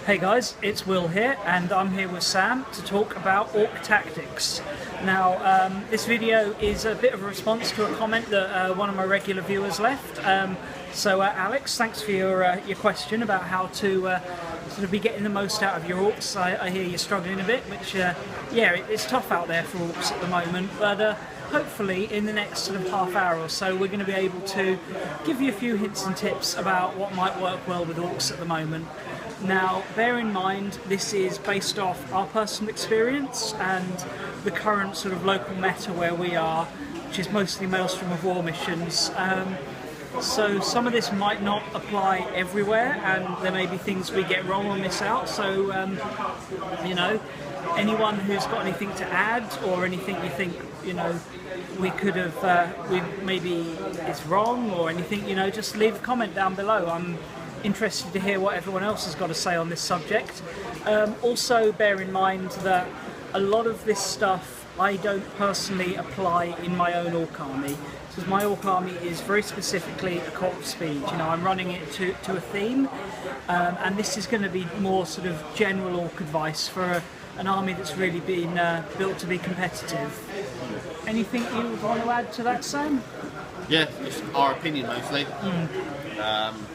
Hey guys, it's Will here, and I'm here with Sam to talk about orc tactics. Now, this video is a bit of a response to a comment that one of my regular viewers left. So Alex, thanks for your question about how to sort of be getting the most out of your orcs. I hear you're struggling a bit, which, yeah, it's tough out there for orcs at the moment, but hopefully in the next sort of half hour or so we're going to be able to give you a few hints and tips about what might work well with orcs at the moment. Now, bear in mind, this is based off our personal experience and the current sort of local meta where we are, which is mostly Maelstrom of War missions. So some of this might not apply everywhere, and there may be things we get wrong or miss out. So, you know, anyone who's got anything to add or anything you think, you know, we could have, maybe is wrong or anything, you know, just leave a comment down below. I'm interested to hear what everyone else has got to say on this subject. Also bear in mind that a lot of this stuff I don't personally apply in my own orc army, because my orc army is very specifically a cult of speed. You know, I'm running it to a theme, and this is going to be more sort of general orc advice for an army that's really been built to be competitive. Anything you would want to add to that, Sam? Yeah, it's our opinion mostly.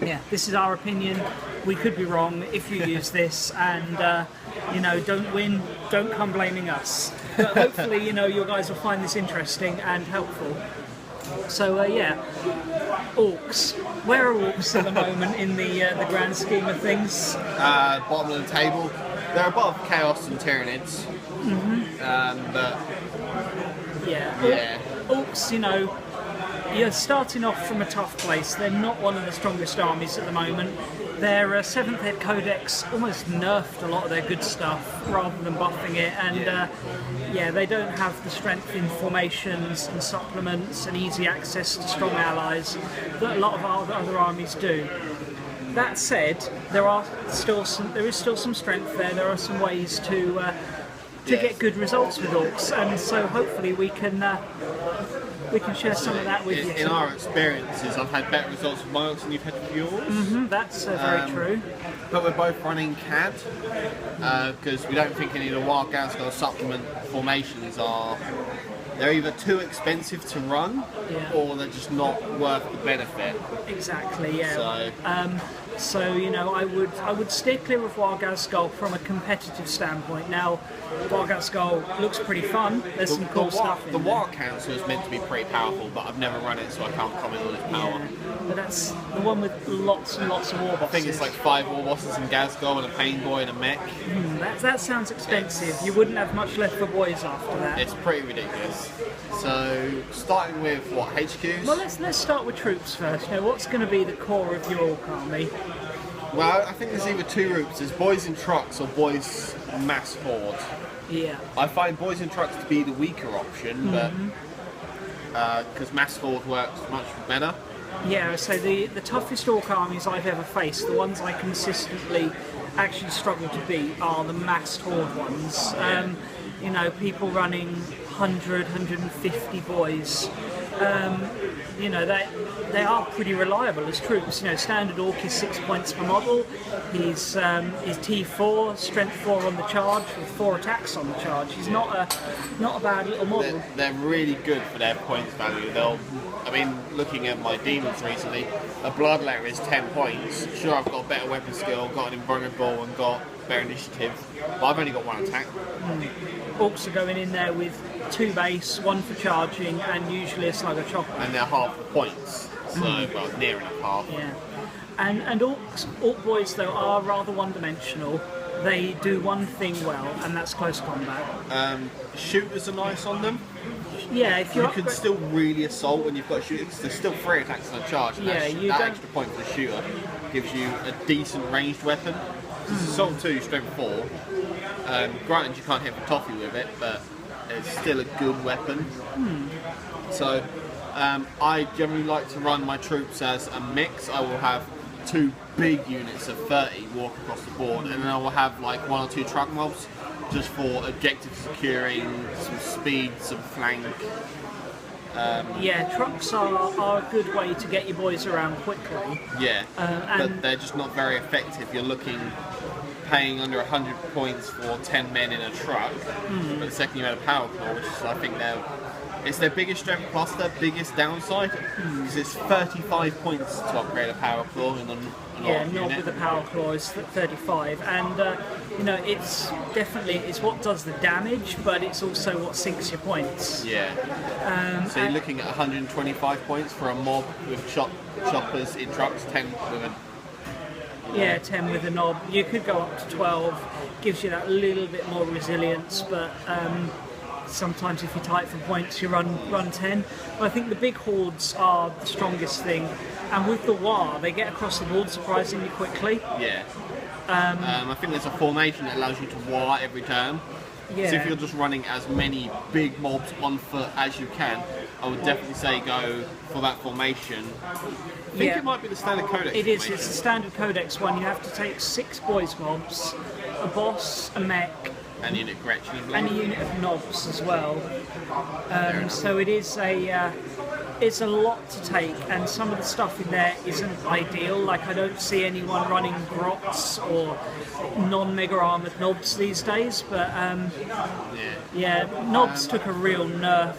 Yeah, this is our opinion. We could be wrong if you use this, and you know, don't win, don't come blaming us. But hopefully, you know, you guys will find this interesting and helpful. So yeah, orcs. Where are orcs at the moment in the grand scheme of things? Bottom of the table. They're above Chaos and Tyranids. But yeah, orcs, you know, you're starting off from a tough place. They're not one of the strongest armies at the moment. Their 7th Ed Codex almost nerfed a lot of their good stuff rather than buffing it, and yeah, they don't have the strength in formations and supplements and easy access to strong allies that a lot of our other armies do. That said, there is still some strength there. There are some ways to get good results with orcs, and so hopefully we can share some of that with you. In our experiences, I've had better results with my orcs than you've had with yours. That's very true. But we're both running CAD, because we don't think any of the Wild Ganskull supplement formations are... They're either too expensive to run, or they're just not worth the benefit. Exactly, yeah. So you know, I would steer clear of Wargammer Skull from a competitive standpoint. Now, Wargammer Skull looks pretty fun. There's some cool stuff in the there. War Council is meant to be pretty powerful, but I've never run it, so I can't comment on its power. Yeah, but that's the one with lots and lots of war bosses. I think it's like 5 war bosses and Gazgol and a Pain Boy and a mech. That sounds expensive. You wouldn't have much left for boys after that. It's pretty ridiculous. So, starting with what, HQs? Well, let's start with troops first. You know, what's going to be the core of your orc army? Well, I think there's either two routes. There's boys in trucks or boys mass horde. Yeah. I find boys in trucks to be the weaker option, but because mass horde works much better. Yeah, so the toughest orc armies I've ever faced, the ones I consistently actually struggle to beat, are the mass horde ones. You know, people running 100, 150 boys. You know, they are pretty reliable as troops. You know, standard orc is 6 points per model. He's T4, strength 4 on the charge, with 4 attacks on the charge. He's not a bad little model. They're really good for their points value. I mean, looking at my demons recently, a bloodletter is 10 points. Sure, I've got better weapon skill, got an invulnerable, and got better initiative, but I've only got 1 attack. Orcs are going in there with 2 base, 1 for charging, and usually a slugger chopper. And they're half the points, so well, near enough half. Yeah, and orc boys though are rather one-dimensional. They do one thing well, and that's close combat. Shooters are nice on them. Yeah, if you can still really assault when you've got shooters. There's still 3 attacks on a charge. And that extra point for the shooter gives you a decent ranged weapon. Assault 2, strength 4. Granted, you can't hit the toffee with it, but it's still a good weapon. So I generally like to run my troops as a mix. I will have 2 big units of 30 walk across the board, and then I will have like 1 or 2 truck mobs just for objective securing, some speed, some flank. Yeah, trucks are a good way to get your boys around quickly. Yeah, but they're just not very effective. You're looking paying under 100 points for 10 men in a truck, but the second you add a power claw, which is, I think it's their biggest strength plus their biggest downside, because it's 35 points to upgrade a power claw in an Knob with the power claw is 35, and you know, it's what does the damage, but it's also what sinks your points. Yeah. So you're looking at 125 points for a mob with choppers in trucks, 10 with a... Yeah, 10 with a knob. You could go up to 12, gives you that little bit more resilience, but sometimes if you're tight for points you run 10. But I think the big hordes are the strongest thing, and with the War they get across the board surprisingly quickly. Yeah. I think there's a formation that allows you to War every turn. Yeah. So if you're just running as many big mobs on foot as you can, I would definitely say go for that formation. I think it might be the standard codex. It is, it's the standard codex one. You have to take 6 boys mobs, a boss, a mech, and a unit of Gretchen and a unit of knobs as well. So it is it's a lot to take, and some of the stuff in there isn't ideal. Like, I don't see anyone running grots or non-mega armoured knobs these days, but knobs took a real nerf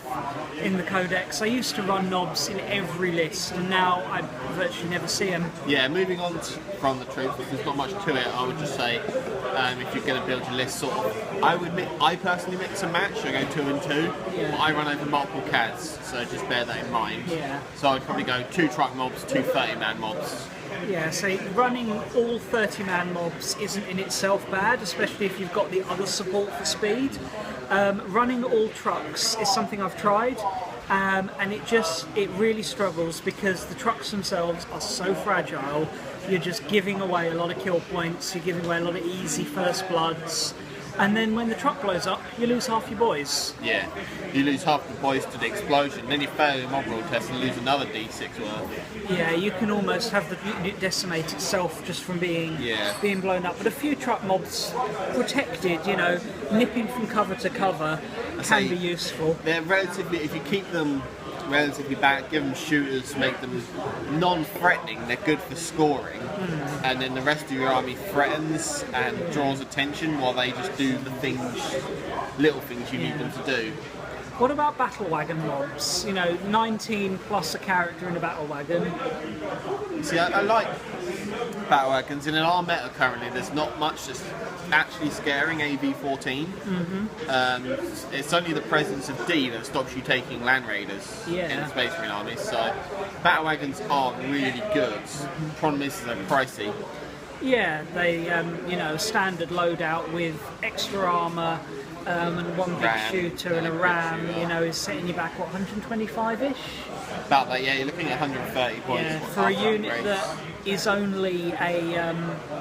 in the codex. I used to run knobs in every list, and now I virtually never see them. Yeah, moving on from the troops, because there's not much to it, I would just say, if you're going to build your list, sort of, I personally mix and match. I go 2 and 2, but I run over multiple cads, so just bear that in mind. Yeah. So I'd probably go 2 truck mobs, 2 30-man mobs. Yeah, so running all 30-man mobs isn't in itself bad, especially if you've got the other support for speed. Running all trucks is something I've tried, and it really struggles because the trucks themselves are so fragile. You're just giving away a lot of kill points, you're giving away a lot of easy first bloods, and then when the truck blows up, you lose half your boys. Yeah, you lose half the boys to the explosion, then you fail your mob roll test and lose another d6 worth. Yeah, you can almost have the unit decimate itself just from being blown up. But a few truck mobs protected, you know, nipping from cover to cover can be useful. They're relatively, if you keep them relatively back, give them shooters, make them non-threatening, they're good for scoring, and then the rest of your army threatens and draws attention while they just do the little things you need them to do. What about battle wagon mobs? You know, 19 plus a character in a battle wagon. See, I like battle wagons. In our meta currently, there's not much that's actually scaring AV-14. It's only the presence of D that stops you taking land raiders in the Space Marine armies. So battle wagons are really good. Problem is they're pricey. Yeah, they you know, standard loadout with extra armour. And one big shooter and a ram, you know, is setting you back, what, 125-ish? About that, yeah, you're looking at 130 points. Yeah, for a unit that is only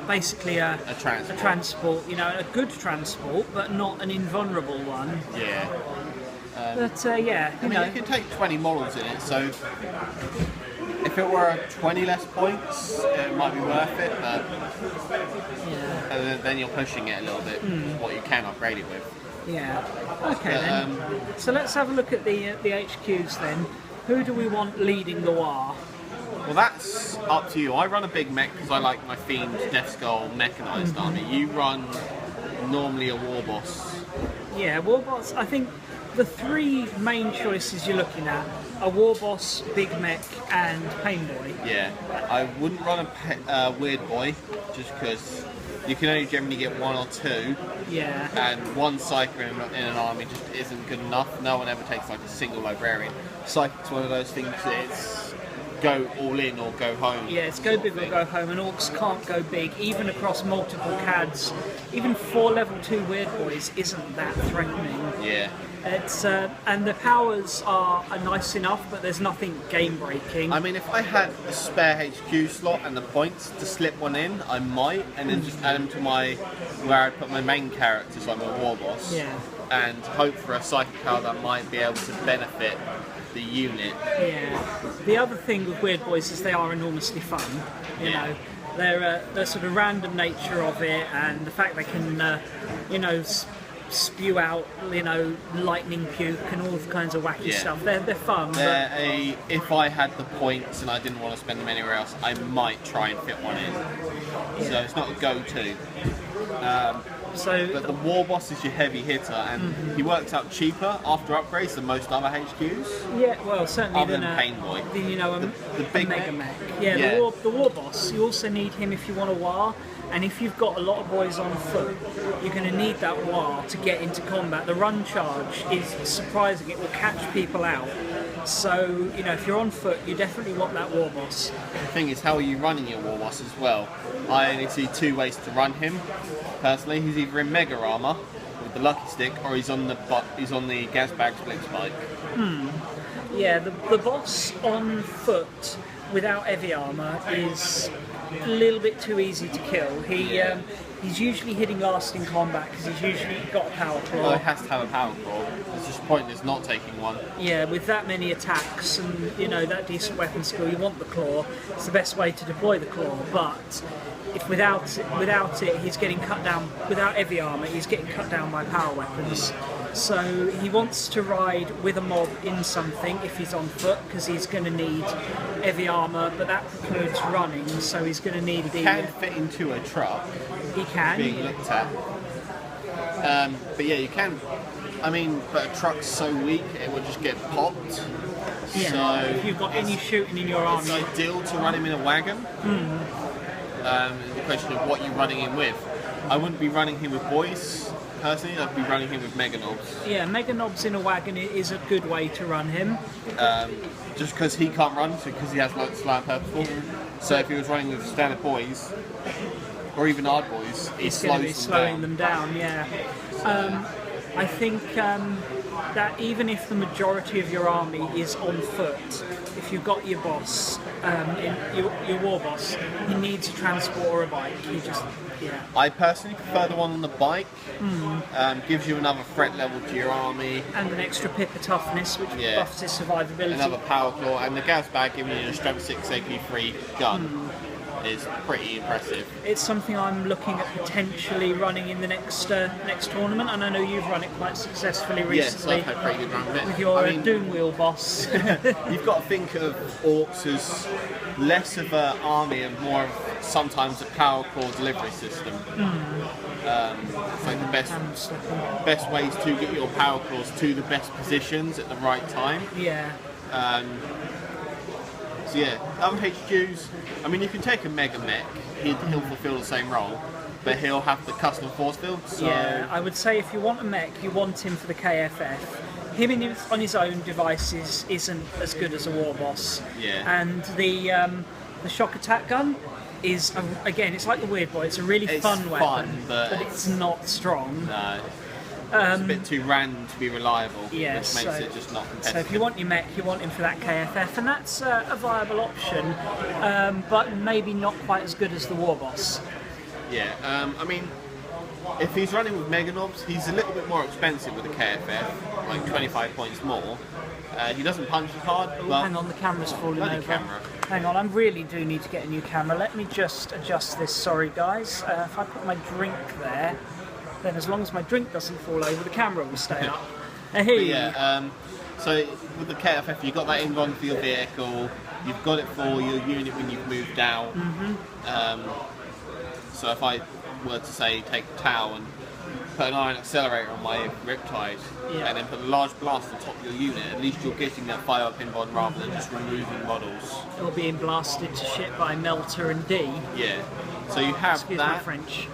basically a transport, you know, a good transport, but not an invulnerable one. Yeah. But, you can take 20 models in it, so if it were 20 less points, it might be worth it, but then you're pushing it a little bit, what you can upgrade it with. Yeah. Okay, then. So let's have a look at the HQs then. Who do we want leading the war? Well, that's up to you. I run a big mech because I like my themed Death Skull mechanised army. You run normally a war boss. Yeah, war boss. I think the 3 main choices you're looking at are war boss, big mech, and pain boy. Yeah, I wouldn't run a weird boy just because you can only generally get 1 or 2. Yeah. And 1 psyker in an army just isn't good enough. No one ever takes like a single librarian. Psychic's one of those things. It's go all in or go home. Yeah, it's go big or go home, and orcs can't go big, even across multiple cads. Even 4 level 2 weird boys isn't that threatening. Yeah. It's and the powers are nice enough, but there's nothing game breaking. I mean, if I had a spare HQ slot and the points to slip one in, I might, and then just add them to where I put my main characters, like my war boss. Yeah. And hope for a psychic power that might be able to benefit the unit. Yeah. The other thing with weird boys is they are enormously fun. You know, the sort of random nature of it, and the fact they can, you know, spew out, you know, lightning puke and all kinds of wacky stuff. They're fun. If I had the points and I didn't want to spend them anywhere else, I might try and fit one in. So it's not a go-to. But the War Boss is your heavy hitter, and he works out cheaper after upgrades than most other HQs. Yeah, well, certainly other than Pain Boy. You know, the big Mega Mech. Yeah, the War Boss. You also need him if you want a war, and if you've got a lot of boys on foot, you're going to need that war to get into combat. The run charge is surprising; it will catch people out. So, you know, if you're on foot, you definitely want that War Boss. The thing is, how are you running your War Boss as well? I only see two ways to run him. Personally, he's either in Mega Armor with the Lucky Stick, or he's on the Gazbag Splits bike. Yeah, the boss on foot without heavy armor is a little bit too easy to kill. He's usually hitting last in combat because he's usually got a power claw. Well, he has to have a power claw. It's just pointless not taking one. Yeah, with that many attacks and, you know, that decent weapon skill, you want the claw. It's the best way to deploy the claw, but if without it, he's getting cut down. Without heavy armor, he's getting cut down by power weapons. So he wants to ride with a mob in something if he's on foot, because he's going to need heavy armor, but that precludes running, so he's going to need the... He can fit into a truck. He can. Being looked at. But yeah, you can. I mean, but a truck's so weak, it will just get popped. Yeah, so if you've got any shooting in your army... It's ideal to run him in a wagon. The question of what you're running him with. I wouldn't be running him with boys. Personally, I'd be running him with Mega Knobs. Yeah, Mega Knobs in a wagon is a good way to run him. Just because he can't run, so because he has like slow and purposeful. So if he was running with standard boys, or even hard boys, he's going to be slowing them down. Yeah. I think that even if the majority of your army is on foot, if you've got your boss, your War Boss, he needs a transport or a bike. I personally prefer the one on the bike. Gives you another threat level to your army. And an extra pip of toughness, which buffs his survivability. Another power claw, and the Gazbag giving you a strength 6 AP3 gun. Is pretty impressive. It's something I'm looking at potentially running in the next tournament, and I know you've run it quite successfully recently. Yes, I've had a pretty good run with it. With your Doom Wheel boss. You've got to think of orks as less of an army and more of sometimes a power claw delivery system. It's like the best ways to get your power claws to the best positions at the right time. Yeah. So yeah, other HQs, I mean, you can take a Mega Mech, he'll fulfill the same role, but he'll have the custom force field. So yeah, I would say if you want a mech, you want him for the KFF. Him on his own devices isn't as good as a War Boss. Yeah. And the shock attack gun is, again, it's like the Weird Boy, it's a really fun weapon, but it's not strong. No. It's a bit too random to be reliable, which makes it just not competitive. So if you want your mech, you want him for that KFF, and that's a viable option, but maybe not quite as good as the War Boss. Yeah, I mean, if he's running with Mega Knobs, he's a little bit more expensive with the KFF, like 25 points more. He doesn't punch as hard. But hang on, the camera's falling over. Camera. Hang on, I really do need to get a new camera. Let me just adjust this, sorry guys. If I put my drink there, then as long as my drink doesn't fall over, the camera will stay up. Hey. Yeah, so with the KFF, you've got that inbound for your vehicle, you've got it for your unit when you've moved out. So if I were to say take a towel and put an iron accelerator on my Riptide, and then put a large blast on top of your unit, at least you're getting that fire pinball rather than just removing models. Or being blasted to shit by Melter and D. Yeah, so you have Excuse that. My French.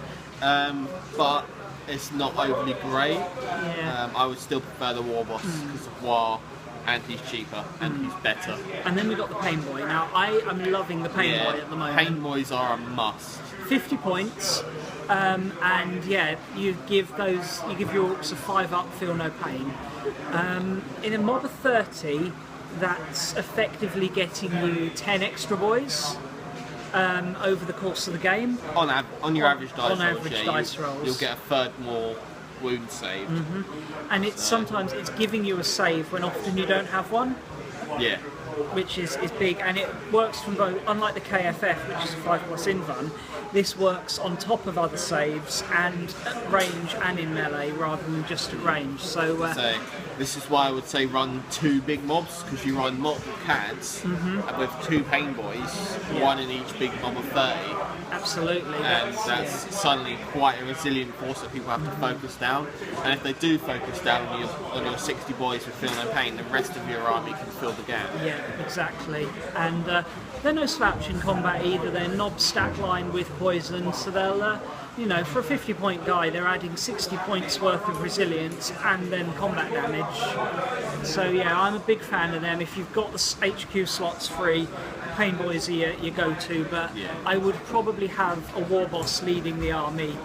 But it's not overly great. Yeah. I would still prefer the War Boss because of War, and he's cheaper and he's better. And then we got the Pain Boy. Now I am loving the Pain Boy at the moment. Pain Boys are a must. 50 points, and yeah, you give your orcs a 5-up, feel no pain. In a mob of 30, that's effectively getting you 10 extra boys. Over the course of the game. On your average dice rolls, you'll get a third more wound saved. And it's sometimes it's giving you a save when often you don't have one. Yeah. which is big, and it works from both. Unlike the KFF, which is a 5+ invuln, this works on top of other saves and at range and in melee rather than just at range. So this is why I would say run 2 big mobs, because you run multiple cads with 2 pain boys, one in each big mob of 30. Absolutely. And that's suddenly quite a resilient force that people have to focus down. And if they do focus down on your 60 boys who feel no pain, the rest of your army can fill the gap. Yeah, exactly. And they're no slouch in combat either. They're nob stack line with poison, so they'll, you know, for a 50-point guy, they're adding 60 points worth of resilience and then combat damage. So yeah, I'm a big fan of them. If you've got the HQ slots free, Pain Boys are your go-to, but I would probably have a war boss leading the army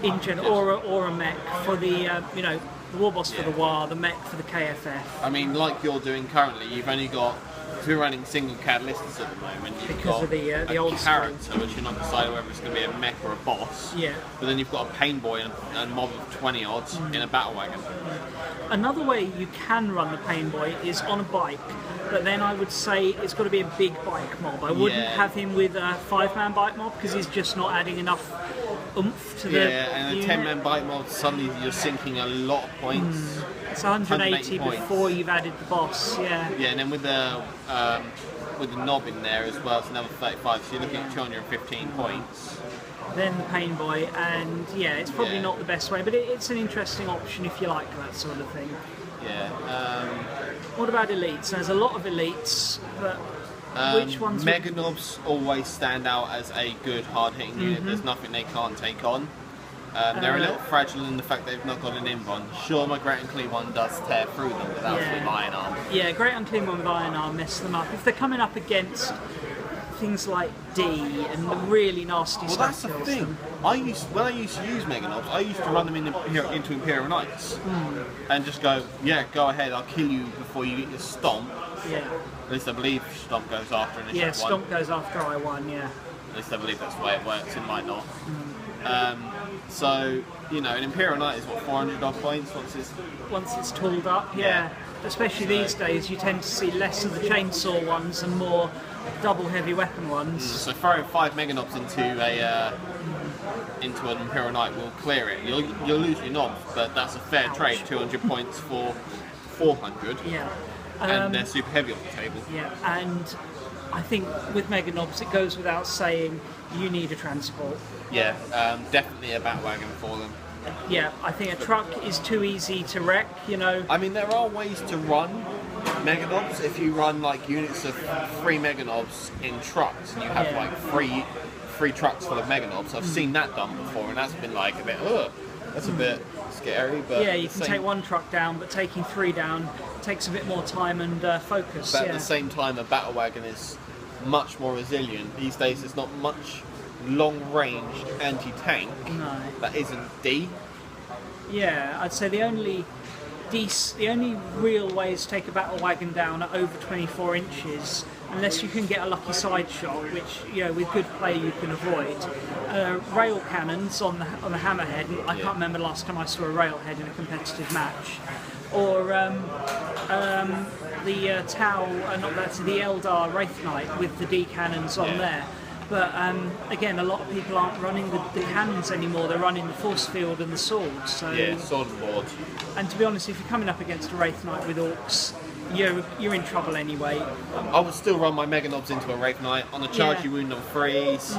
in general, or a mech for the, you know, the war boss for the WAR, the mech for the KFF. I mean, like you're doing currently, you've only got, if you're running single CAD lists at the moment, you've because got of the old character, which you're not deciding whether it's going to be a mech or a boss. Yeah. But then you've got a pain boy and a mob of 20 odds in a battle wagon. Another way you can run the pain boy is on a bike, but then I would say it's got to be a big bike mob. I wouldn't have him with a 5-man bike mob because he's just not adding enough oomph to the and a unit. 10-man bike mob, suddenly you're sinking a lot of points. It's 180 points. before you've added the boss, Yeah, and then with the knob in there as well, it's another 35, so you're looking at 215 points. Then the pain boy, and yeah, it's probably not the best way, but it's an interesting option if you like that sort of thing. Yeah. What about elites? There's a lot of elites, but which ones? Mega Knobs always stand out as a good hard-hitting unit. There's nothing they can't take on. They're a little fragile in the fact they've not got an invuln. Sure, my Great Unclean One does tear through them without with Iron Arm. Yeah, Great Unclean One with Iron Arm mess them up. If they're coming up against things like D and the really nasty well, stuff. Well, that's the thing. When I used to use Mega Knobs, I used to run them into Imperial Knights and just go, go ahead, I'll kill you before you get your stomp. Yeah. At least I believe stomp goes after initiative 1. Yeah, stomp goes after I1, yeah. At least I believe that's the way it works, it might not. So, you know, an Imperial Knight is what, 400 odd points once it's tooled up, yeah. Especially these days, you tend to see less of the chainsaw ones and more double heavy weapon ones. So throwing 5 Mega Knobs into an Imperial Knight will clear it. You'll lose your knobs, but that's a fair trade. 200 points for 400. Yeah. And they're super heavy on the table. Yeah, and I think with Mega Knobs, it goes without saying you need a transport. Yeah, definitely a bat wagon for them. Yeah, I think a truck is too easy to wreck, you know. I mean, there are ways to run Mega Knobs. If you run like units of 3 Mega Knobs in trucks, and you have like three trucks full of Mega Knobs, I've seen that done before, and that's been like a bit, that's a bit scary. But yeah, you can take 1 truck down, but taking 3 down takes a bit more time and focus. But at the same time, a battle wagon is much more resilient. These days, there's not much long-range anti-tank that isn't D. Yeah, I'd say the only real ways to take a battle wagon down are over 24 inches, unless you can get a lucky side shot, which, you know, with good play you can avoid. Rail cannons on the hammerhead. I can't remember the last time I saw a railhead in a competitive match. Or the Tau, the Eldar Wraith Knight with the D cannons on there. But again, a lot of people aren't running the cannons anymore. They're running the force field and the swords. So, yeah, sword and board. And to be honest, if you're coming up against a Wraith Knight with orcs, you're in trouble anyway. I would still run my Mega Knobs into a Wraith Knight. On a charge, you wound on 3s.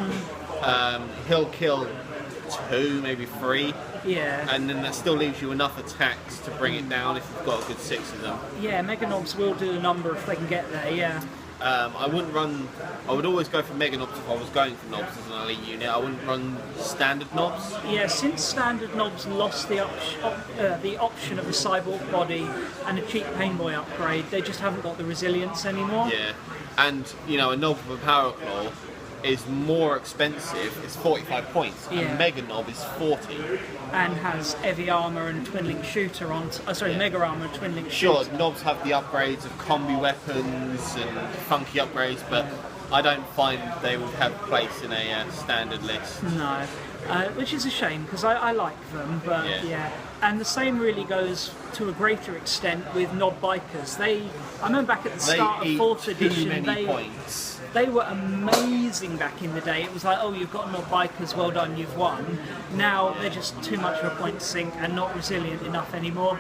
He'll kill 2, maybe 3. Yeah. And then that still leaves you enough attacks to bring it down if you've got a good 6 of them. Yeah, Mega Knobs will do a number if they can get there, yeah. I would always go for Mega Knobs if I was going for knobs as an elite unit. I wouldn't run standard knobs. Yeah, since standard knobs lost the option of a cyborg body and a cheap pain boy upgrade, they just haven't got the resilience anymore. Yeah, and you know, a knob with a power claw is more expensive. It's 45 points. Yeah. A Mega Knob is 40. And has heavy armor and twin link shooter on. Mega armor and twin link shooter. Sure, knobs have the upgrades of combi weapons and funky upgrades, but I don't find they would have place in a standard list. No. which is a shame because I like them, but yeah. And the same really goes to a greater extent with Knob Bikers. I remember back at the start of 4th edition, they were amazing back in the day. It was like, oh, you've got Knob Bikers, well done, you've won. Now they're just too much of a point sink and not resilient enough anymore.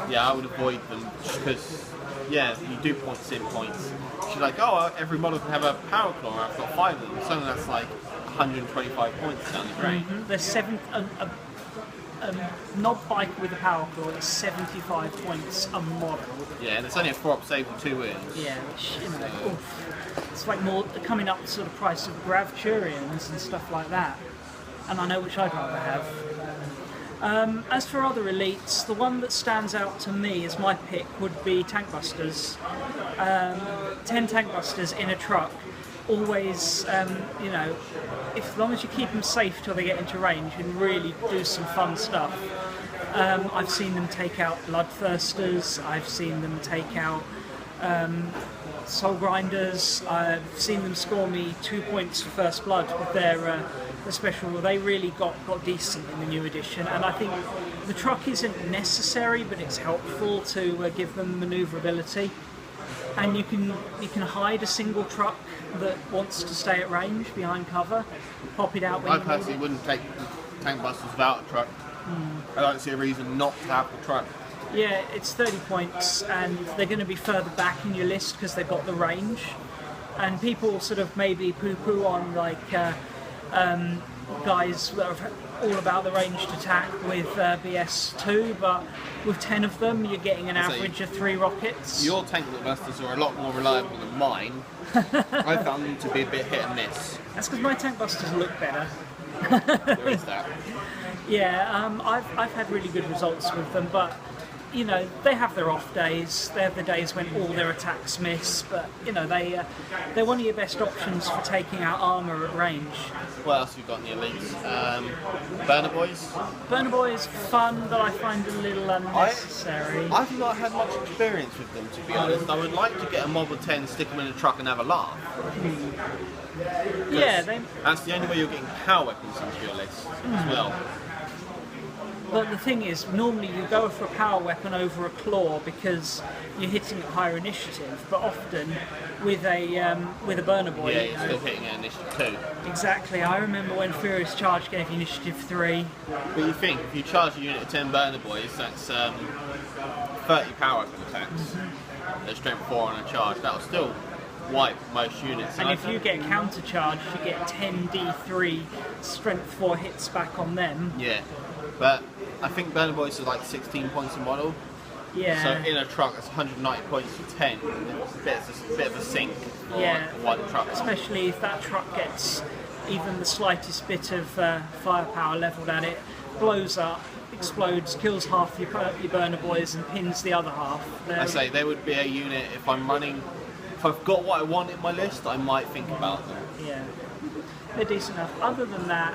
Yeah, I would avoid them just because, yeah, you do point sink points. She's like, oh, every model can have a power claw, I've got 5 of them. Something that's like 125 points down the drain. There's Knob Bike with a power claw is 75 points a model. Yeah, and it's only a 4-up save with 2 wins. Yeah, which, you know, it's like more coming up to sort of price of Gravturians and stuff like that. And I know which I'd rather have. As for other elites, the one that stands out to me as my pick would be Tank Busters. 10 Tank Busters in a truck. Always, you know, as long as you keep them safe till they get into range, you can really do some fun stuff. I've seen them take out Bloodthirsters, I've seen them take out Soul Grinders, I've seen them score me 2 points for First Blood with their special. They really got decent in the new edition, and I think the truck isn't necessary, but it's helpful to give them manoeuvrability. And you can hide a single truck that wants to stay at range behind cover, pop it out when I personally wouldn't take Tank Busters without a truck. I don't see a reason not to have the truck. Yeah, it's 30 points and they're going to be further back in your list because they've got the range. And people sort of maybe poo-poo on like guys that are all about the ranged attack with BS2, but with 10 of them you're getting an average of 3 rockets. Your Tank Busters are a lot more reliable than mine. I found them to be a bit hit and miss. That's because my Tank Busters look better. There is that. Yeah, I've had really good results with them, but you know, they have their off days. They have the days when all their attacks miss, but you know, they're one of your best options for taking out armour at range. What else have you got in the elites? Burner Boys? Burner Boys fun, but I find a little unnecessary. I've not had much experience with them, to be honest. I would like to get a mob of 10, stick them in a truck and have a laugh. Yeah, that's the only way you're getting power weapons into your list as well. But the thing is, normally you go for a power weapon over a claw because you're hitting at higher initiative, but often with a burner boy, yeah, you're still hitting at initiative 2. Exactly. I remember when Furious Charge gave you initiative 3. But you think if you charge a unit of 10 burner boys, that's 30 power weapon attacks. At strength 4 on a charge. That'll still wipe most units. And if you get counter charge, you get 10 D3 strength 4 hits back on them. Yeah. But I think Burner Boys is like 16 points a model. Yeah. So in a truck, that's 190 points for 10. It's a bit of a sink for one truck. Especially if that truck gets even the slightest bit of firepower levelled at it, blows up, explodes, kills half your Burner Boys and pins the other half. I say there would be a unit if I'm running. If I've got what I want in my list, I might think about them. Yeah. They're decent enough. Other than that,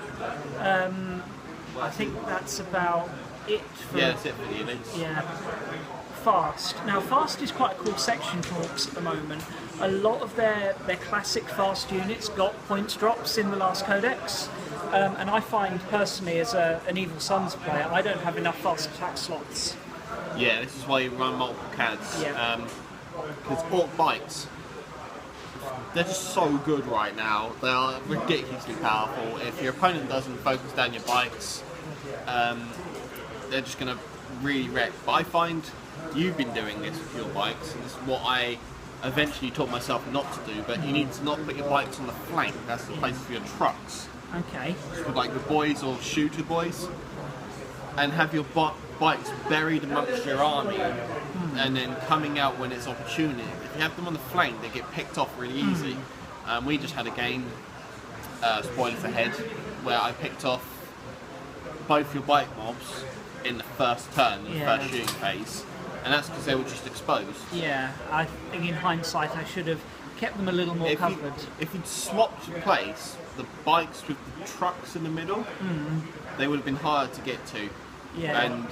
I think that's about it for... Yeah, that's it for the units. Yeah. Fast. Now, Fast is quite a cool section for orks at the moment. A lot of their classic Fast units got points drops in the last codex. And I find, personally, as an Evil Sons player, I don't have enough fast attack slots. Yeah, this is why you run multiple CADs. Yeah. Because ork bikes, they're just so good right now. They are ridiculously powerful. If your opponent doesn't focus down your bikes, they're just going to really wreck. But I find you've been doing this with your bikes, and this is what I eventually taught myself not to do, but you need to not put your bikes on the flank. That's the place for your trucks. Okay. So like the boys or shooter boys, and have your bikes buried amongst your army, and then coming out when it's opportune. If you have them on the flank, they get picked off really easy. We just had a game, spoilers ahead, where I picked off both your bike mobs in the first turn, in the first shooting phase, and that's because they were just exposed. Yeah, I think in hindsight I should have kept them a little more covered. If you'd swapped place the bikes with the trucks in the middle, they would have been harder to get to. Yeah. And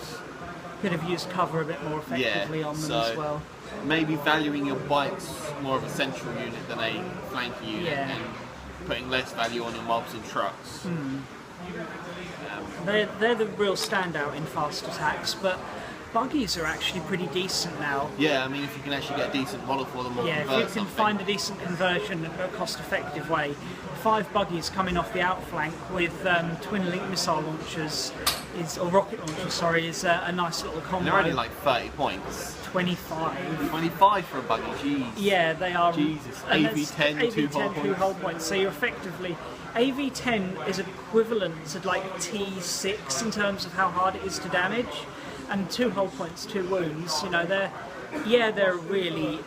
could have used cover a bit more effectively on them as well. Maybe valuing your bikes more of a central unit than a flanker unit, and putting less value on your mobs and trucks. They're the real standout in fast attacks, but buggies are actually pretty decent now. Yeah, I mean, if you can actually get a decent model for them, or yeah, if you can find a decent conversion in a cost-effective way. 5 buggies coming off the outflank with twin-link missile launchers or rocket launchers, sorry, is a nice little combo. And they're only like 30 points. 25. 25 for a buggy, jeez. Yeah, they are. Jesus, AV10, AV10, 2 hull points. So you're effectively AV10 is equivalent to like T6 in terms of how hard it is to damage, and 2 hull points, 2 wounds. You know, they're really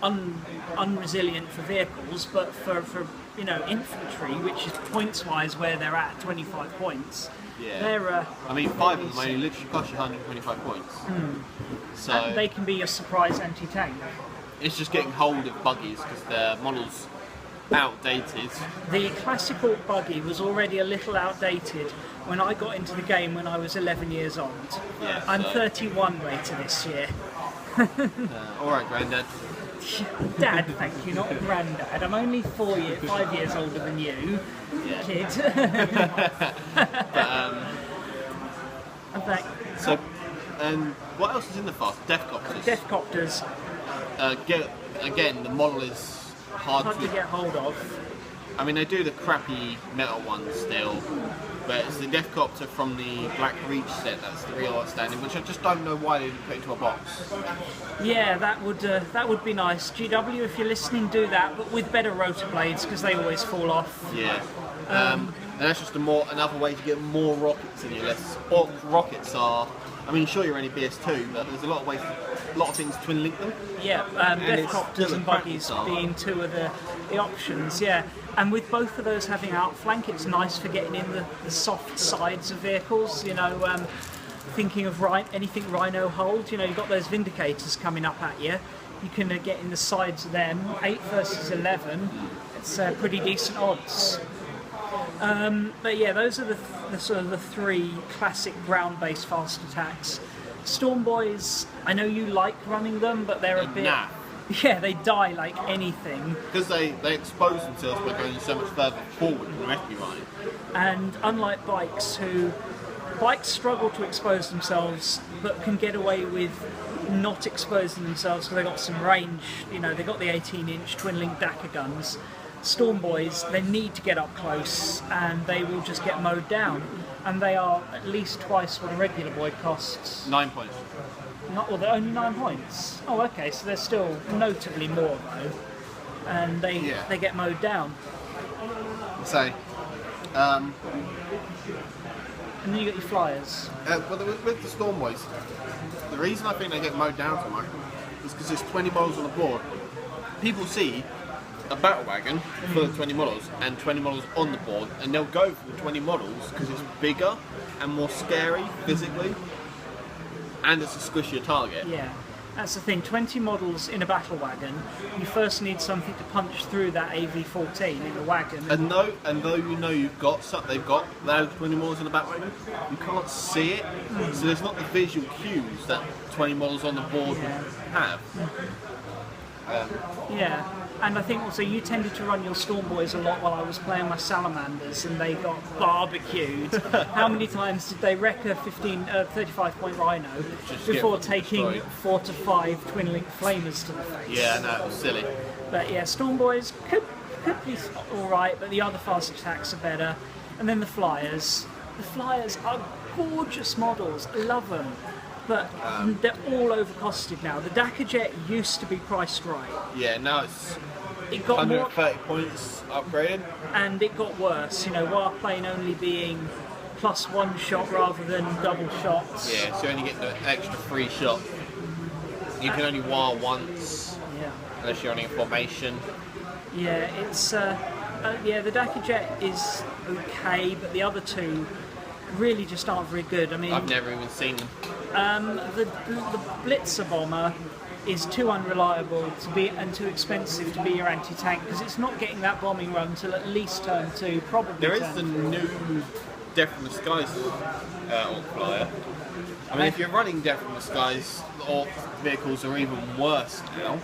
unresilient for vehicles, but for you know, infantry, which is points-wise where they're at, 25 points. Yeah. They're, I mean, 5 of them only literally cost you 125 points. So and they can be your surprise anti-tank. It's just getting hold of buggies because their models outdated. The classical buggy was already a little outdated when I got into the game when I was 11 years old. Yeah, I'm 31 later this year. Alright, Grandad. Dad, thank you, not Grandad. I'm only 5 years older than you, kid. But, so, and what else is in the fast? Deathcopters. Deathcopters. Again, the model is hard to get hold of. I mean, they do the crappy metal ones still, but it's the Deathcopter from the Black Reach set that's the real outstanding, which I just don't know why they didn't put into a box. Yeah, that would be nice. GW, if you're listening, do that, but with better rotor blades because they always fall off. Yeah. And that's just another way to get more rockets in your lists. Ork rockets are, I mean, sure you're only BS2, but there's a lot of things to twin link them. Yeah, Deathcopters and buggies being 2 of the options. Yeah, and with both of those having outflank, it's nice for getting in the soft sides of vehicles. You know, thinking of anything Rhino hold. You know, you've got those Vindicators coming up at you. You can get in the sides of them. 8 versus 11. It's pretty decent odds. But yeah, those are the sort of the 3 classic ground-based fast attacks. Storm Boys, I know you like running them, but they're a bit... Nah. Yeah, they die like anything. Because they expose themselves by going so much further forward than the rescue line. And unlike bikes struggle to expose themselves, but can get away with not exposing themselves because they've got some range. You know, they've got the 18-inch twin-link Dakar guns. Storm Boys, they need to get up close and they will just get mowed down. And they are at least twice what a regular boy costs. 9 points. They're only 9 points. Oh, okay, so they're still notably more though. And they get mowed down. So, and then you got your flyers. Well, with the Storm Boys, the reason I think they get mowed down so much is because there's 20 models on the board. People see a battle wagon full of 20 models and 20 models on the board, and they'll go for the 20 models because it's bigger and more scary physically, and it's a squishier target. Yeah, that's the thing. 20 models in a battle wagon, you first need something to punch through that AV-14 in a wagon. And though you know they've got those 20 models in the battle wagon, you can't see it, so there's not the visual cues that 20 models on the board have. Yeah, and I think also you tended to run your Storm Boys a lot while I was playing my Salamanders, and they got barbecued. How many times did they wreck a 35-point Rhino before taking 4 to 5 twin-link flamers to the face? Yeah, no, it was silly. But yeah, Storm Boys could be alright, but the other fast attacks are better. And then the Flyers. The Flyers are gorgeous models, I love them. But they're all overcosted now. The Dakar Jet used to be priced right. Yeah, now it got 130 points upgraded. And it got worse, you know, warplane only being +1 shot rather than double shots. Yeah, so you only get the extra 3 shot. You can only war once, unless you're running a formation. Yeah, it's the Dakar Jet is okay, but the other 2 really just aren't very good. I mean, I've never even seen them. The Blitzer bomber is too unreliable and too expensive to be your anti-tank because it's not getting that bombing run until at least turn 2, probably. There is the new Death from the Skies orc flyer. I mean, if you're running Death from the Skies, orc vehicles are even worse now.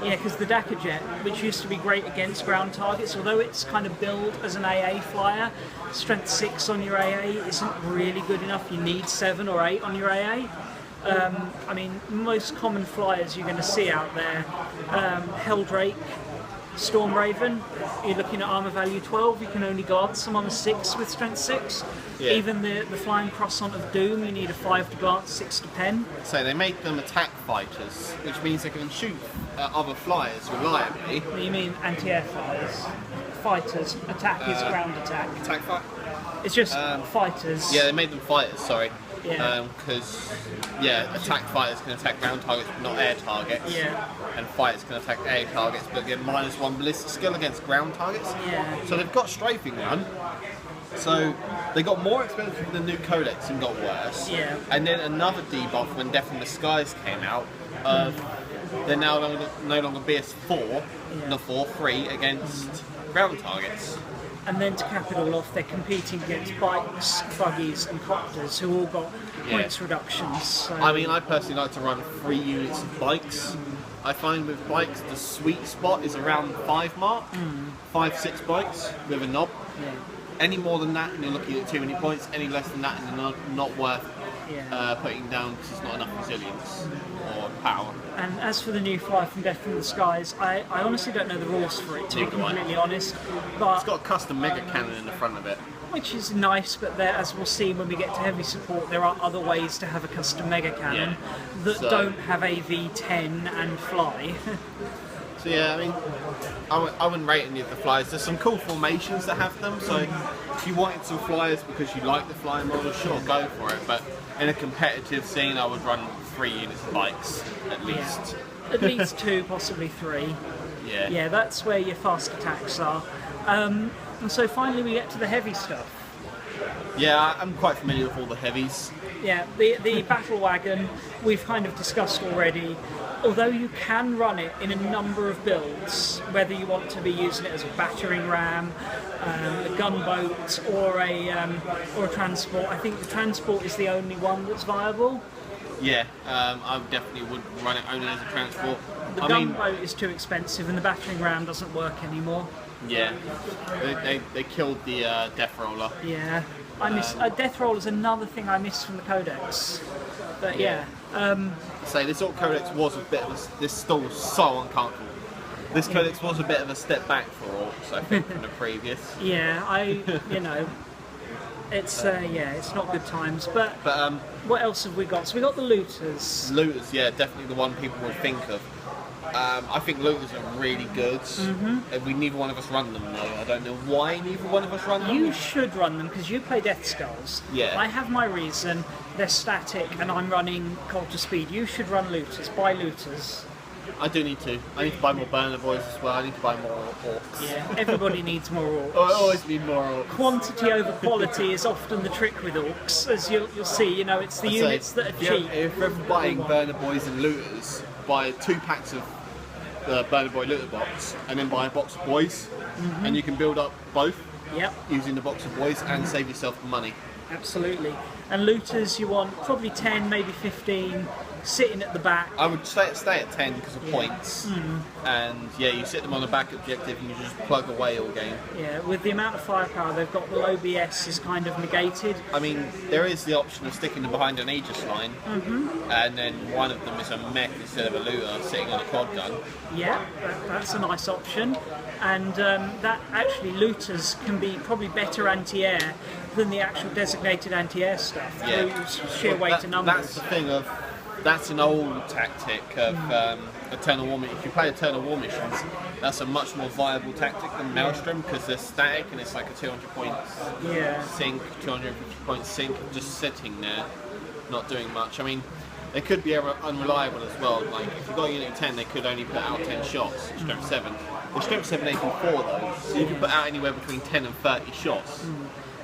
Yeah, because the Dakar Jet, which used to be great against ground targets, although it's kind of billed as an AA flyer, strength 6 on your AA isn't really good enough. You need 7 or 8 on your AA. I mean, most common flyers you're going to see out there, Helldrake, Storm Raven, you're looking at armour value 12, you can only guard some on a 6 with strength 6. Yeah. Even the Flying Croissant of Doom, you need a 5 to guard, 6 to pen. So they make them attack fighters, which means they can shoot other flyers reliably. You mean anti-air flyers? Fighters, attack is ground attack. Attack fight? It's just fighters. Yeah, they made them fighters, sorry. Yeah. Because, attack fighters can attack ground targets but not air targets. Yeah. And fighters can attack air targets but get -1 ballistic skill against ground targets. Yeah. So they've got strafing run. So they got more expensive with the new codex and got worse. Yeah. And then another debuff when Death from the Skies came out. They're now no longer BS4, not 4-3 against ground targets. And then to cap it all off, they're competing against bikes, buggies and copters who all got points reductions. So. I mean, I personally like to run 3 units of bikes. I find with bikes the sweet spot is around the 5 mark, 5-6 bikes with a knob. Yeah. Any more than that and you're looking at too many points, any less than that and you're not worth putting down because there's not enough resilience or power. And as for the new flyer from Death from the Skies, I honestly don't know the rules for it, to be completely honest. But it's got a custom mega cannon in the front of it. Which is nice, but there, as we'll see when we get to heavy support, there are other ways to have a custom mega cannon that don't have a V10 and fly. So yeah, I mean, I wouldn't rate any of the flyers. There's some cool formations that have them, so if you wanted some flyers because you like the flyer model, sure, go for it. But in a competitive scene, I would run 3 units of bikes, at least. Yeah. At least 2, possibly 3. Yeah. Yeah, that's where your fast attacks are. And so finally we get to the heavy stuff. Yeah, I'm quite familiar with all the heavies. Yeah, the battle wagon we've kind of discussed already. Although you can run it in a number of builds, whether you want to be using it as a battering ram, a gunboat, or a transport. I think the transport is the only one that's viable. Yeah, I definitely would run it only as a transport. The gunboat is too expensive, and the battering ram doesn't work anymore. Yeah, they killed the Death Roller. Yeah, I miss Death Roller is another thing I miss from the Codex. But this Orc Codex was a bit of this still was so uncomfortable. This Codex was a bit of a step back for Orcs, I think, from the previous. Yeah, it's it's not good times. But what else have we got? So we got the looters. Looters, yeah, definitely the one people would think of. I think looters are really good. We neither one of us run them though. I don't know why neither one of us run them. You should run them because you play Death Skulls. Yeah. I have my reason. They're static and I'm running Cult to Speed. You should run looters. Buy looters. I do need to. I need to buy more burner boys as well. I need to buy more orcs. Yeah, everybody needs more orcs. I always need more orcs. Quantity over quality is often the trick with orcs, as you'll see. It's the units that are cheap. If you're ever buying burner boys and looters, buy 2 packs of the burner boy looter box, and then buy a box of boys, and you can build up both. Yep. Using the box of boys and save yourself the money. Absolutely. And looters, you want probably 10, maybe 15, sitting at the back. I would stay at 10 because of points. And you sit them on the back objective and you just plug away all game. Yeah, with the amount of firepower they've got, the low BS is kind of negated. I mean, there is the option of sticking them behind an Aegis line, and then one of them is a mech instead of a looter sitting on a quad gun. Yeah, that's a nice option. And that actually, looters can be probably better anti-air than the actual designated anti-air stuff through sheer weight and numbers. That's the thing of, that's an old tactic of Eternal War Missions. If you play Eternal War Missions, that's a much more viable tactic than Maelstrom because they're static and it's like a 200 point sink, 250 point sink, just sitting there, not doing much. I mean, they could be unreliable as well. Like if you've got a unit of 10, they could only put out 10 shots, strength 7. The strength 7 AP4 though, so you can put out anywhere between 10 and 30 shots.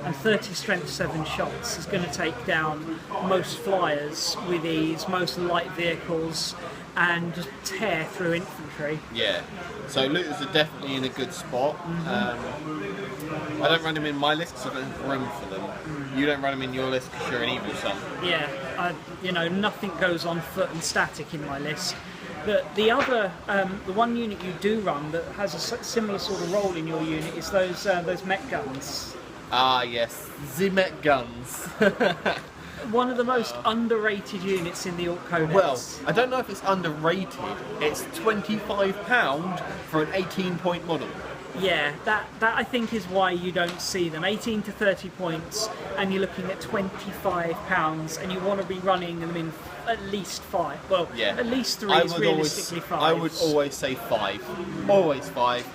And 30 strength 7 shots is going to take down most flyers with ease, most light vehicles, and just tear through infantry. Yeah, so looters are definitely in a good spot. I don't run them in my list because I don't have room for them. You don't run them in your list because you're an evil son. Yeah, nothing goes on foot and static in my list. The other, the one unit you do run that has a similar sort of role in your unit is those mech guns. Ah, yes, the mech guns. One of the most underrated units in the Orc Codex. Well, I don't know if it's underrated. It's £25 for an 18-point model. Yeah, that I think is why you don't see them. 18 to 30 points, and you're looking at £25, and you want to be running them in at least 5. Well, yeah. At least 3 is realistically 5. I would always say 5. Always 5.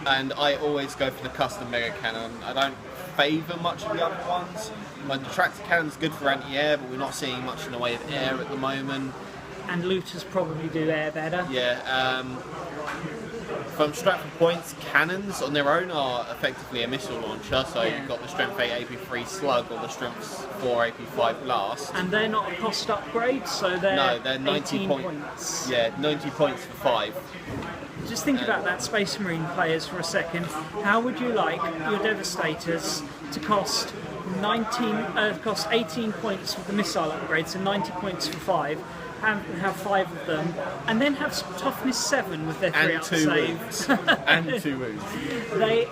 And I always go for the custom mega cannon. I don't favour much of the other ones. My detractor cannon's good for anti-air, but we're not seeing much in the way of air at the moment. And looters probably do air better. Yeah. From Stratford points, cannons on their own are effectively a missile launcher, so you've got the Strength 8 AP3 Slug or the Strength 4 AP5 Blast. And they're not a cost upgrade, so they're 90 points. Yeah, 90 points for 5. Just think about that, Space Marine players, for a second. How would you like your Devastators to cost 18 points with the missile upgrades and 90 points for 5? Have 5 of them, and then have toughness 7 with their 3 up saves. And 2 wounds.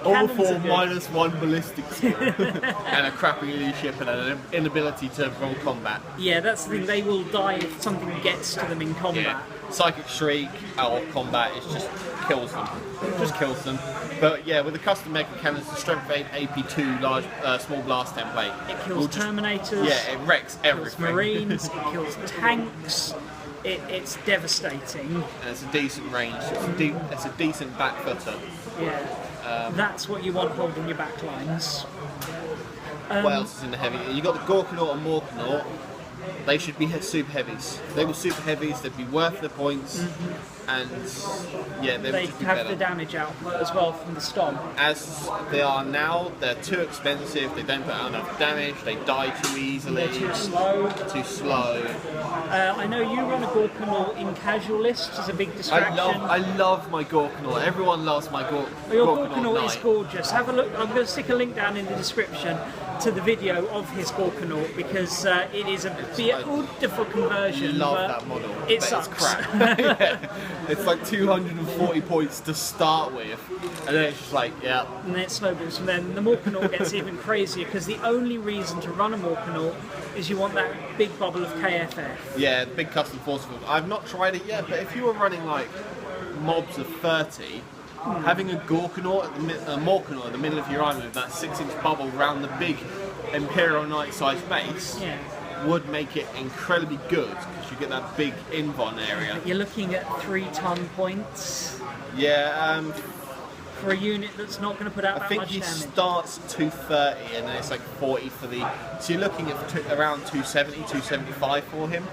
All 4 -1 ballistic skill. And a crappy leadership and an inability to roll combat. Yeah, that's the thing, they will die if something gets to them in combat. Yeah. Psychic Shriek out of combat, it just kills them. But yeah, with the custom mega cannons, the Strength 8 AP2 large small blast template. It kills Terminators. Yeah, it wrecks everything. It kills Marines, it kills tanks. It's devastating. And it's a decent range. It's a decent back footer. Yeah. That's what you want holding your back lines. What else is in the heavy? You got the Gorkanaut and Morkanaut. They should be super heavies. If they were super heavies, they'd be worth the points, and yeah, they would just be have better. the damage output as well from the stomp. As they are now, they're too expensive. They don't put out enough damage. They die too easily. They're too slow. I know you run a Gorkanaut in casual lists as a big distraction. I love my Gorkanaut. Everyone loves my Gorkanaut. Your Gorkanaut is gorgeous. Have a look. I'm going to stick a link down in the description to the video of his Gorkanaut because it is a beautiful conversion. I love that model. It sucks. It's crap. Yeah. It's like 240 points to start with, and then it's just like, yeah. And then it snowballs from there. And the Morkanaut gets even crazier because the only reason to run a Morkanaut is you want that big bubble of KFF. Yeah, the big custom force field. I've not tried it yet, but if you were running like mobs of 30, having a Gorkanaut Morkanaut at the middle of your army with that 6-inch bubble around the big Imperial Knight-sized base would make it incredibly good because you get that big invon area. You're looking at 3-ton points. Yeah. For a unit that's not going to put out that much damage. I think he starts 230 and then it's like 40 for the... So you're looking at around 270, 275 for him.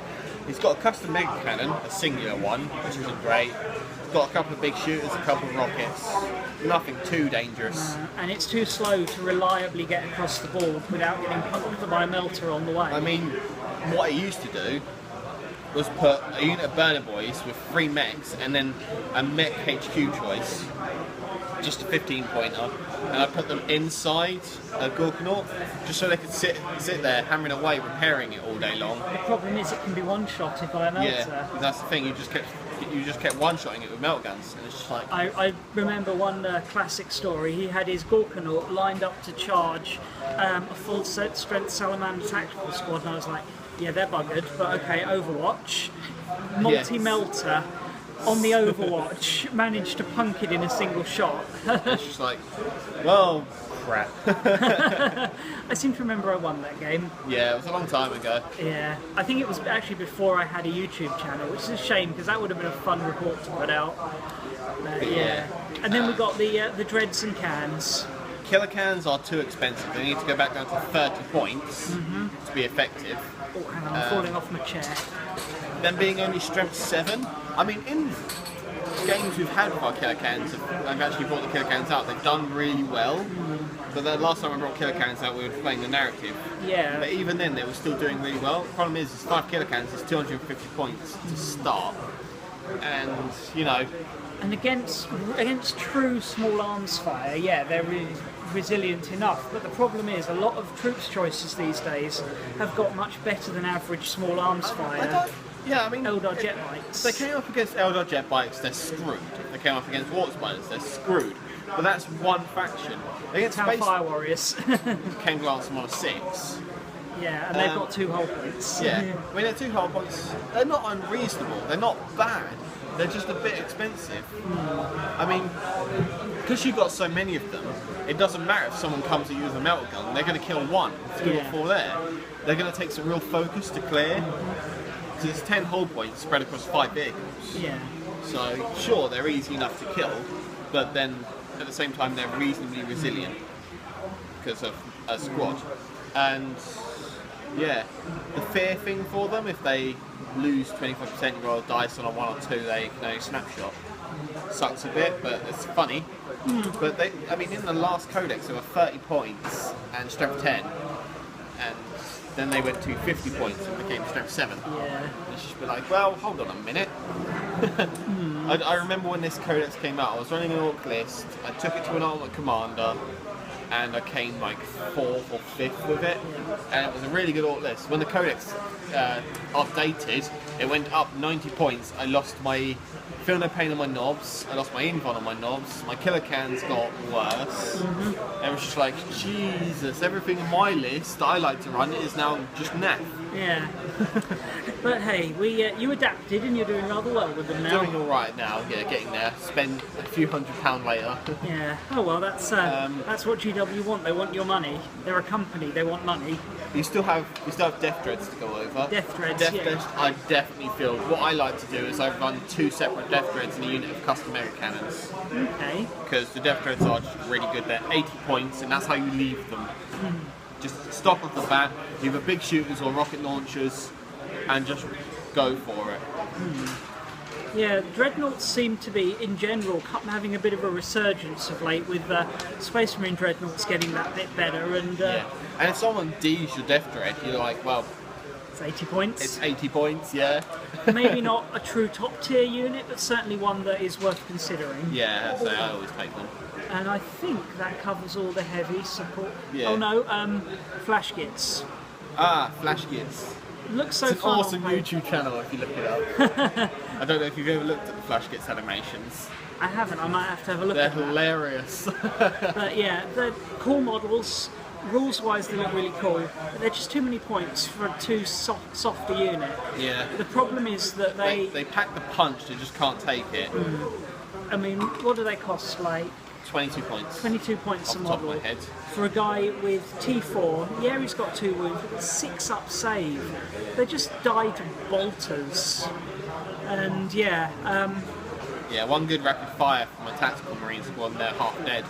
He's got a custom mega cannon, a singular one, which isn't great. He's got a couple of big shooters, a couple of rockets. Nothing too dangerous. And it's too slow to reliably get across the board without getting punked by a melter on the way. I mean, what I used to do was put a unit of burner boys with 3 mechs and then a mech HQ choice, just a 15-pointer, and I put them inside a Gorkanaut just so they could sit there hammering away, repairing it all day long. The problem is it can be one-shotted by a melter. Yeah, that's the thing. You just kept one-shotting it with melt guns, and it's just like. I remember one classic story. He had his Gorkanaut lined up to charge a full strength Salamander tactical squad, and I was like, yeah, they're buggered, but okay, Overwatch, multi-melter. Yes. On the Overwatch, managed to punk it in a single shot. It's just like, well, crap. I seem to remember I won that game. Yeah, it was a long time ago. Yeah, I think it was actually before I had a YouTube channel, which is a shame because that would have been a fun report to put out. Yeah. And then we got the dreads and cans. Killer cans are too expensive. They need to go back down to 30 points to be effective. Oh, hang on, I'm falling off my chair. Them being only strength 7. I mean, in games we've had with our killer cans, I've actually brought the killer cans out. They've done really well. But the last time I brought killer cans out, we were playing the narrative. Yeah. But even then, they were still doing really well. The problem is 5 killer cans is 250 points to start, and you know. And against true small arms fire, yeah, they're really resilient enough. But the problem is, a lot of troops choices these days have got much better than average small arms fire. Yeah, I mean, Eldar jet bikes. If they came up against Eldar jet bikes, they're screwed. If they came up against Warp Spiders, they're screwed. But that's one faction. Against Town Fire Warriors. Ken Glance them on a 6. Yeah, and they've got 2 hull points. Yeah, I mean, they're 2 hull points. They're not unreasonable. They're not bad. They're just a bit expensive. I mean, because you've got so many of them, it doesn't matter if someone comes at you with a melter gun. They're going to kill 1, 2 or 4 there. They're going to take some real focus to clear. Because it's 10 hull points spread across 5 vehicles. Yeah. So, sure, they're easy enough to kill, but then at the same time they're reasonably resilient because of a squad. And yeah, the fear thing for them, if they lose 25% roll dice on a 1 or 2, they can only snapshot. Sucks a bit, but it's funny. But they, I mean, in the last codex there were 30 points and strength 10, and then they went to 50 points and became strength 7. Yeah. It's just be like, well, hold on a minute. I remember when this codex came out, I was running an orc list, I took it to an ultimate commander, and I came like 4th or 5th with it, and it was a really good orc list. When the codex updated, it went up 90 points. I lost my Feel No Pain on my knobs, I lost my Invon on my knobs, my killer cans got worse, and it was just like, Jesus, everything on my list that I like to run is now just naff. Yeah. But hey, you adapted and you're doing rather well with them now. Doing alright now, yeah, getting there. Spend a few £100 later. Yeah. Oh well, that's what GW want. They want your money. They're a company. They want money. You still have Death Dreads to go over. Death Dreads. Dreads, I definitely feel. What I like to do is I run 2 separate Death Dreads and a unit of custom mega cannons. Okay. Because the Death Dreads are just really good. They're 80 points, and that's how you leave them. Just stop off the bat, either big shooters or rocket launchers, and just go for it. Yeah, Dreadnoughts seem to be, in general, having a bit of a resurgence of late, with Space Marine Dreadnoughts getting that bit better. And yeah, and if someone D's your Death Dread, you're like, well, it's 80 points. It's 80 points, yeah. Maybe not a true top tier unit, but certainly one that is worth considering. Yeah, so I always take them. And I think that covers all the heavy support. Yeah. Oh no, Flash Gits. Ah, Flash Gits. Looks so it's an fun. Awesome YouTube channel if you look it up. I don't know if you've ever looked at the Flash Gits animations. I haven't, I might have to have a look They're at that. hilarious. But yeah, they're cool models. Rules wise they look really cool, but they're just too many points for a too softer unit. Yeah. The problem is that they pack the punch, they just can't take it. I mean, what do they cost? Like 22 points. 22 points off a the top model. of my head. For a guy with T4, yeah, he's got 2 wounds, but 6 up save. They just die to bolters. And yeah, yeah, one good rapid fire from a tactical marine squad and they're half dead.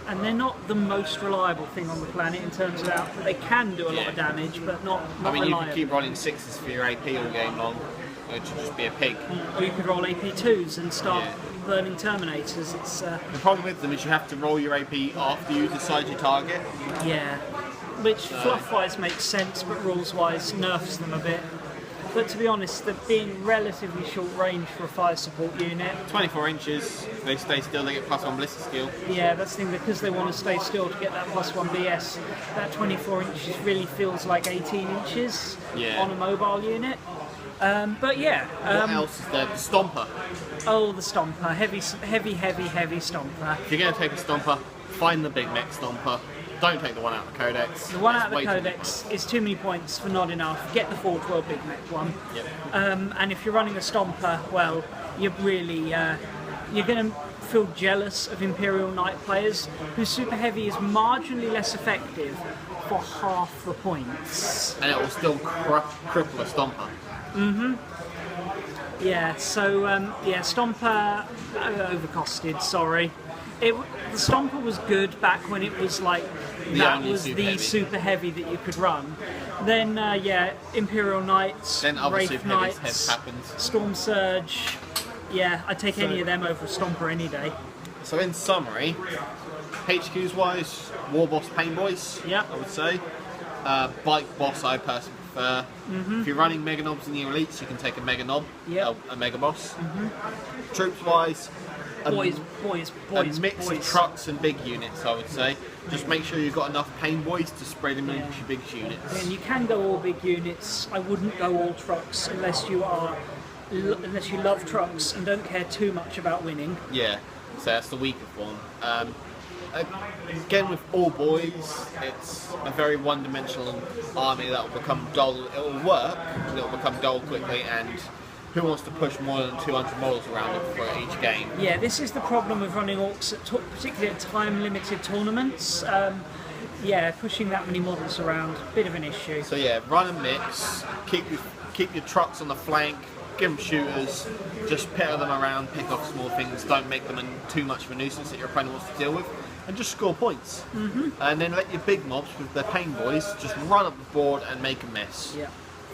And they're not the most reliable thing on the planet in terms of output. They can do a lot of damage, but not I mean, reliable. you could keep rolling 6s for your AP all game long, which would just be a pig. Or you could roll AP2s and start burning Terminators. It's the problem with them is you have to roll your AP after you decide your target. Yeah, which fluff-wise makes sense, but rules-wise nerfs them a bit. But to be honest, they're being relatively short range for a fire support unit. 24 inches, if they stay still, they get +1 ballistic skill. Yeah, that's the thing, because they want to stay still to get that +1 BS. That 24 inches really feels like 18 inches on a mobile unit. But yeah. What else is there? The Stomper. Oh, the Stomper. Heavy Stomper. If you're going to take a Stomper, find the big mech Stomper. Don't take the one out of the Codex. The one out of the Codex is too many points for not enough. Get the Forge World Big Mech one. Yep. And if you're running a Stomper, well, you're really you're going to feel jealous of Imperial Knight players whose Super Heavy is marginally less effective for half the points. And it will still cripple a Stomper. Yeah, so Stomper overcosted, sorry. The Stomper was good back when it was like super heavy that you could run. Then Imperial Knights, then other Wraith super Knights, heavies have happened. Storm Surge. Yeah, I'd take any of them over a Stomper any day. So in summary, HQs wise, War Boss Pain Boys, I would say. Bike Boss I personally prefer. If you're running Mega Knobs in your elites, you can take a Mega Knob, a Mega Boss. Troops wise, a mix of trucks and big units, I would say. Just make sure you've got enough pain boys to spread them into your big units. And you can go all big units. I wouldn't go all trucks unless you love trucks and don't care too much about winning. Yeah, so that's the weaker form. Again, with all boys, it's a very one-dimensional army that will become dull. It will work, but it will become dull quickly, and who wants to push more than 200 models around it for each game? Yeah, this is the problem with running orcs, particularly at time-limited tournaments. Yeah, pushing that many models around, bit of an issue. So yeah, run a mix, keep your trucks on the flank, give them shooters, just pitter them around, pick off small things, don't make them too much of a nuisance that your opponent wants to deal with, and just score points. And then let your big mobs with their pain boys just run up the board and make a mess. Yeah.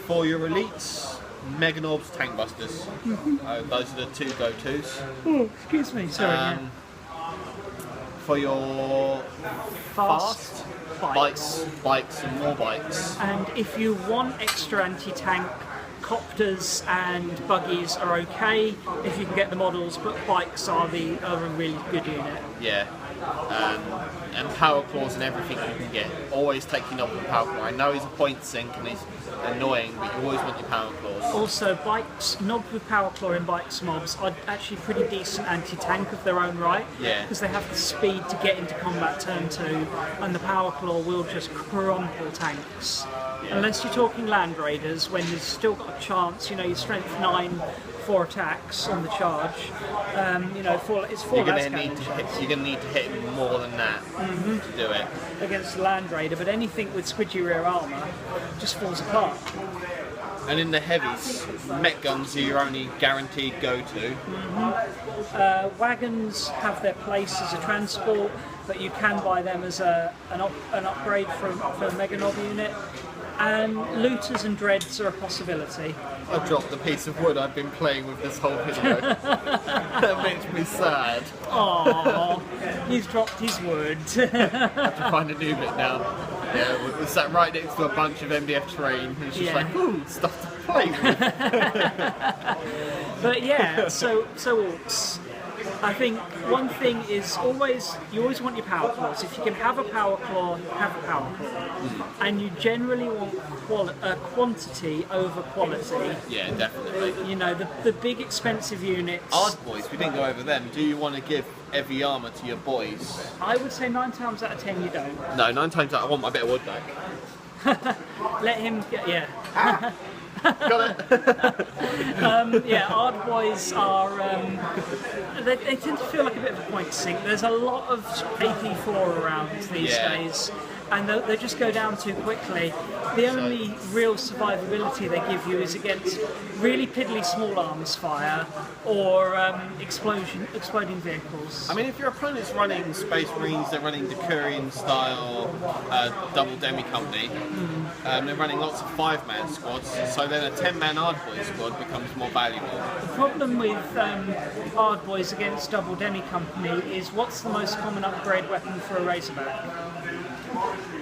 For your elites, Meganobs, Tank Busters. Those are the two go-tos. Oh, excuse me, sorry. For your fast bikes and more bikes. And if you want extra anti-tank, copters and buggies are okay if you can get the models, but bikes are a really good unit. Yeah. And power claws and everything you can get. Always take your knob with power claw. I know he's a point sink and he's annoying, but you always want your power claws. Also, bikes, knobs with power claw in bikes mobs are actually pretty decent anti-tank of their own right. Yeah. Because they have the speed to get into combat turn 2, and the power claw will just crumple tanks. Yeah. Unless you're talking land raiders, when you've still got a chance, you know, your strength 9, 4 attacks on the charge. You know, it's 4 you're going to need to hit more than that to do it against the land raider. But anything with squidgy rear armour just falls apart. And in the heavies, mech guns are your only guaranteed go-to. Wagons have their place as a transport, but you can buy them as an upgrade for a Mega Nob unit. And looters and dreads are a possibility. I dropped the piece of wood I've been playing with this whole video. That makes me sad. Aww, he's dropped his wood. I have to find a new bit now. Yeah, we sat right next to a bunch of MDF terrain. It's just like, ooh, stuff to play with. But yeah, so orcs. I think one thing is you always want your power claws. If you can have a power claw, have a power claw. And you generally want quantity over quality. Yeah, definitely. You know, the big expensive units. Ard boys, we didn't go over them. Do you want to give heavy armour to your boys? I would say 9 times out of 10 you don't. No, 9 times out I want my bit of wood back. Let him get, yeah. Got it. Yeah, Ard boys are. They tend to feel like a bit of a point sink. There's a lot of AP4 around these days, and they just go down too quickly. The only real survivability they give you is against really piddly small arms fire or exploding vehicles. I mean, if your opponent's running Space Marines, they're running Decurion style double demi company, they're running lots of 5-man squads, so then a 10-man Ard Boy squad becomes more valuable. The problem with Ard Boys against double demi company is what's the most common upgrade weapon for a Razorback?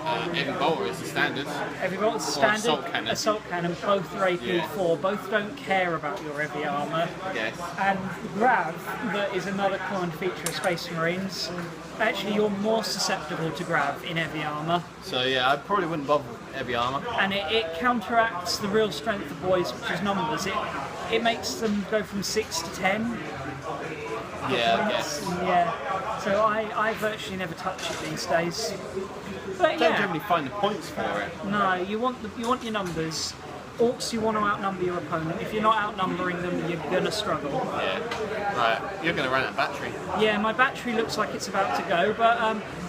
Heavy bolter is the standard. Heavy bolter is the standard. Assault cannon. Assault cannon, both are AP4. Both don't care about your heavy armour. Yes. And Grav, that is another common feature of Space Marines. Actually, you're more susceptible to Grav in heavy armour. So yeah, I probably wouldn't bother with heavy armour. And it counteracts the real strength of boys, which is numbers. It makes them go from 6 to 10. Yeah, I guess. Yeah. So I virtually never touch it these days. But Don't generally find the points for it. No, you want your numbers. Orcs, you want to outnumber your opponent. If you're not outnumbering them, you're going to struggle. Yeah. Right, you're going to run out of battery. Yeah, my battery looks like it's about to go, but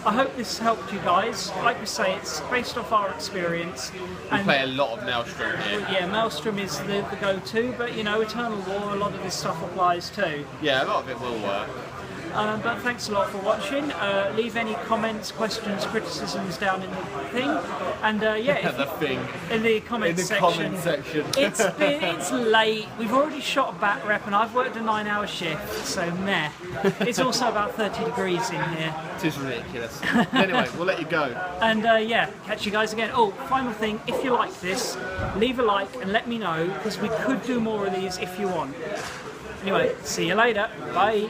I hope this helped you guys. Like we say, it's based off our experience. We play a lot of Maelstrom here. Yeah, Maelstrom is the go-to, but you know, Eternal War, a lot of this stuff applies too. Yeah, a lot of it will work. But thanks a lot for watching. Leave any comments, questions, criticisms down in the thing, and in the comments section. It's late. We've already shot a bat rep, and I've worked a 9-hour shift, so meh. It's also about 30 degrees in here. It is ridiculous. Anyway, we'll let you go. And catch you guys again. Oh, final thing, if you like this, leave a like and let me know, because we could do more of these if you want. Anyway, see you later. Bye.